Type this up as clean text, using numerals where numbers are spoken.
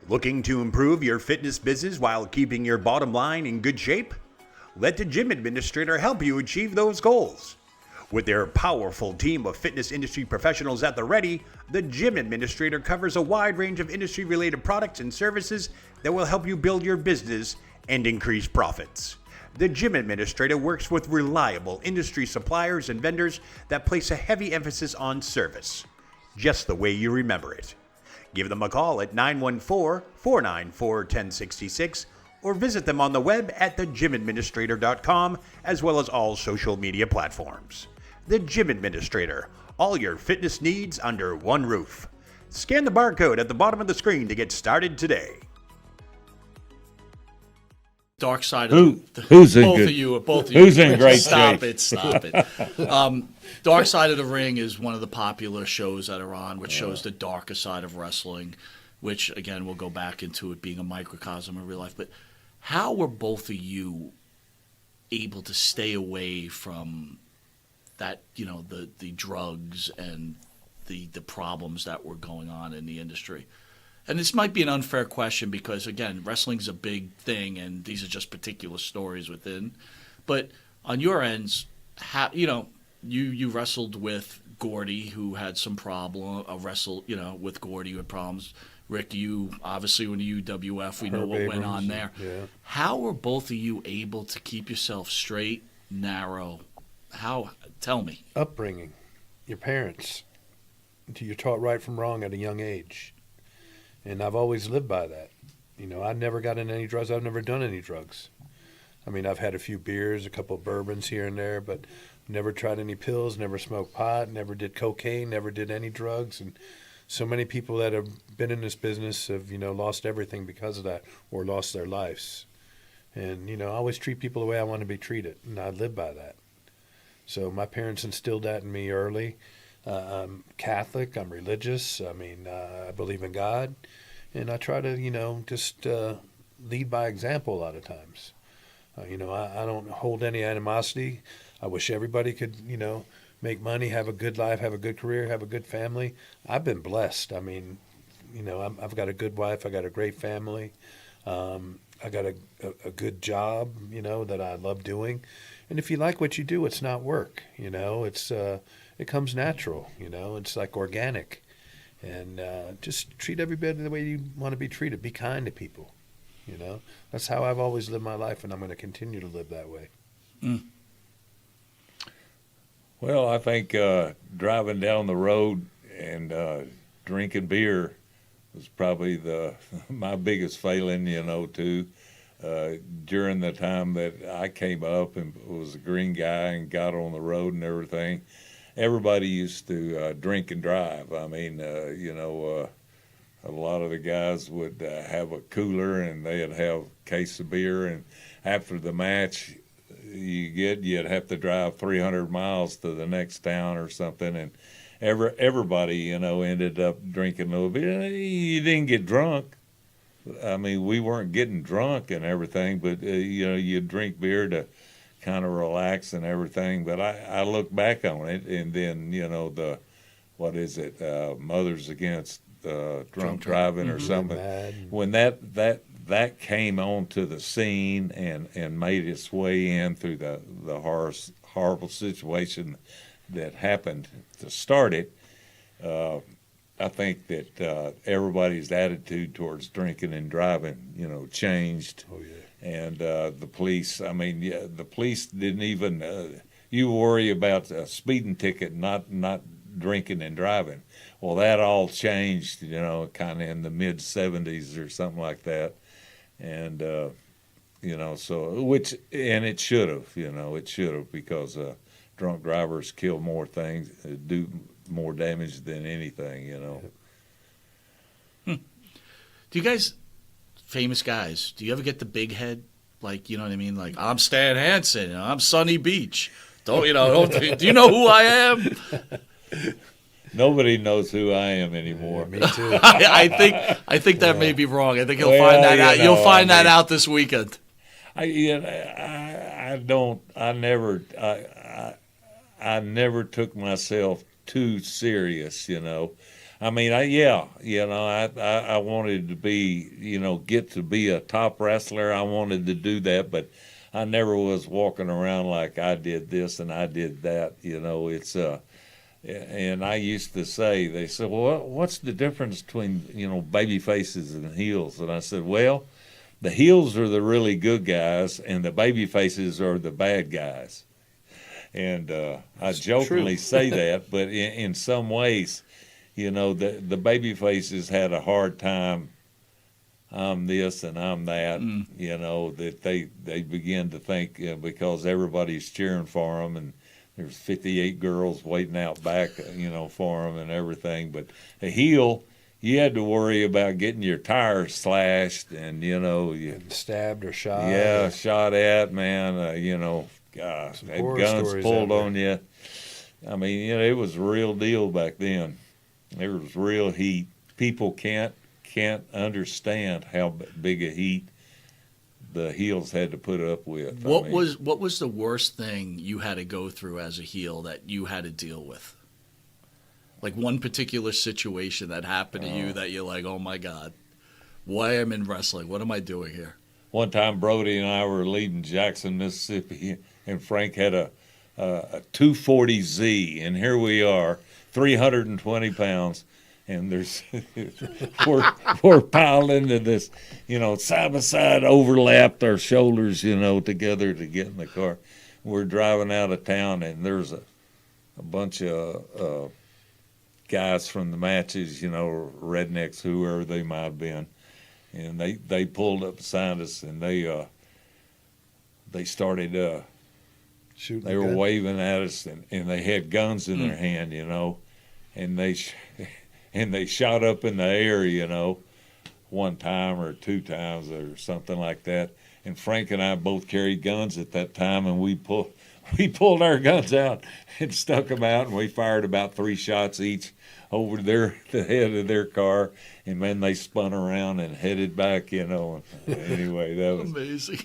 Looking to improve your fitness business while keeping your bottom line in good shape? Let the Gym Administrator help you achieve those goals. With their powerful team of fitness industry professionals at the ready, the Gym Administrator covers a wide range of industry-related products and services that will help you build your business and increase profits. The Gym Administrator works with reliable industry suppliers and vendors that place a heavy emphasis on service, just the way you remember it. Give them a call at 914-494-1066 or visit them on the web at thegymadministrator.com as well as all social media platforms. The Gym Administrator, all your fitness needs under one roof. Scan the barcode at the bottom of the screen to get started today. Dark side Who's both in of you. Who's in great Stop shape? Stop it. Dark Side of the Ring is one of the popular shows that are on, which shows the darker side of wrestling, which, again, we'll go back into it being a microcosm of real life. But how were both of you able to stay away from that, the drugs and the problems that were going on in the industry? And this might be an unfair question because, again, wrestling's a big thing, and these are just particular stories within. But on your ends, how, you wrestled with Gordy, who had some problem. With Gordy, who had problems. Rick, you obviously in the UWF, we know what went on there. Yeah. How were both of you able to keep yourself straight, narrow? How? Tell me. Upbringing, your parents. You're taught right from wrong at a young age. And I've always lived by that. I never got in any drugs. I've never done any drugs. I mean, I've had a few beers, a couple of bourbons here and there, but never tried any pills, never smoked pot, never did cocaine, never did any drugs. And so many people that have been in this business have, lost everything because of that or lost their lives. And, I always treat people the way I want to be treated, and I live by that. So my parents instilled that in me early. I'm Catholic. I'm religious. I believe in God. And I try to, just lead by example a lot of times. I don't hold any animosity. I wish everybody could, make money, have a good life, have a good career, have a good family. I've been blessed. I've got a good wife. I got a great family. I got a good job, that I love doing. And if you like what you do, it's not work. It comes natural. It's like organic. And just treat everybody the way you want to be treated. Be kind to people. That's how I've always lived my life, and I'm going to continue to live that way. Mm. Well, I think driving down the road and drinking beer was probably my biggest failing, too. During the time that I came up and was a green guy and got on the road and everything, everybody used to drink and drive. I mean, a lot of the guys would have a cooler and they'd have a case of beer, and after the match you'd have to drive 300 miles to the next town or something, and everybody ended up drinking a little bit. You didn't get drunk. I mean, we weren't getting drunk and everything, but you drink beer to kind of relax and everything. But I look back on it, and then Mothers Against Drunk Driving or something. When that came onto the scene and made its way in through the horrible situation that happened to start it, I think that everybody's attitude towards drinking and driving, changed. Oh, yeah. And the police, the police didn't even, you worry about a speeding ticket, not drinking and driving. Well, that all changed, kind of in the mid-'70s or something like that. And, and it should have, because drunk drivers kill more things, do more damage than anything, Do you guys, famous guys, do you ever get the big head? Like, you know what I mean? Like, I'm Stan Hansen, I'm Sunny Beach. Do you know who I am? Nobody knows who I am anymore. Me too. I think that may be wrong. I think you'll find that out. You'll find that out this weekend. I never took myself too serious, I mean, I wanted to be, get to be a top wrestler. I wanted to do that, but I never was walking around like I did this and I did that. And I used to say, they said, well, what's the difference between, baby faces and heels? And I said, well, the heels are the really good guys and the baby faces are the bad guys. And I jokingly say that, but in some ways, the baby faces had a hard time. I'm this and I'm that. That they begin to think because everybody's cheering for them, and there's 58 girls waiting out back, for them and everything. But a heel, you had to worry about getting your tires slashed and And stabbed or shot. Yeah, shot at, man. Gosh, Some had horror guns stories pulled out on you. I mean, it was a real deal back then. There was real heat. People can't understand how big a heat the heels had to put up with. What was the worst thing you had to go through as a heel that you had to deal with? Like one particular situation that happened to you that you're like, oh my God, why am I in wrestling? What am I doing here? One time, Brody and I were leading Jackson, Mississippi, and Frank had a 240Z, and here we are, 320 pounds, and we're piled into this, side by side, overlapped our shoulders, together to get in the car. We're driving out of town, and there's a bunch of guys from the matches, rednecks, whoever they might have been, and they pulled up beside us, and they started Shooting. they were waving at us, and they had guns in their hand, and they shot up in the air, one time or two times or something like that. And Frank and I both carried guns at that time, and we pulled our guns out and stuck them out, and we fired about 3 shots each over the head of their car, and then they spun around and headed back, Anyway, that was Amazing.